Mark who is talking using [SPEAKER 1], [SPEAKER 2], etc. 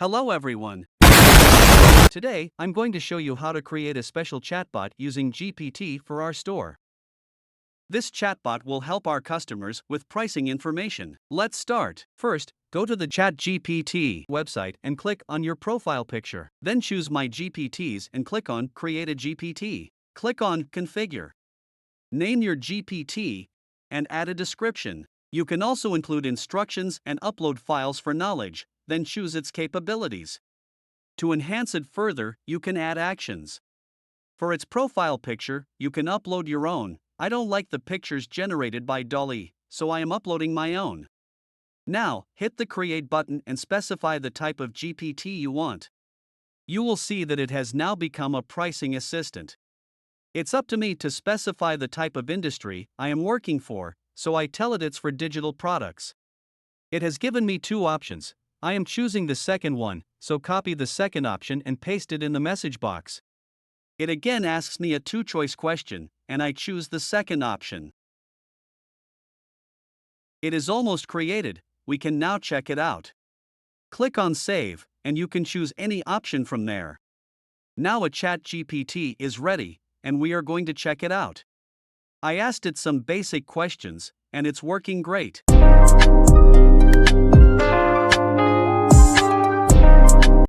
[SPEAKER 1] Hello everyone. Today, I'm going to show you how to create a special chatbot using GPT for our store. This chatbot will help our customers with pricing information. Let's start. First, go to the ChatGPT website and click on your profile picture. Then choose My GPTs and click on Create a GPT. Click on Configure. Name your GPT and add a description. You can also include instructions and upload files for knowledge, then choose its capabilities. To enhance it further, you can add actions. For its profile picture, you can upload your own. I don't like the pictures generated by DALL-E, so I am uploading my own. Now, hit the Create button and specify the type of GPT you want. You will see that it has now become a pricing assistant. It's up to me to specify the type of industry I am working for, so I tell it it's for digital products. It has given me two options. I am choosing the second one, so copy the second option and paste it in the message box. It again asks me a two-choice question, and I choose the second option. It is almost created. We can now check it out. Click on Save, and you can choose any option from there. Now a ChatGPT is ready, and we are going to check it out. I asked it some basic questions, and it's working great.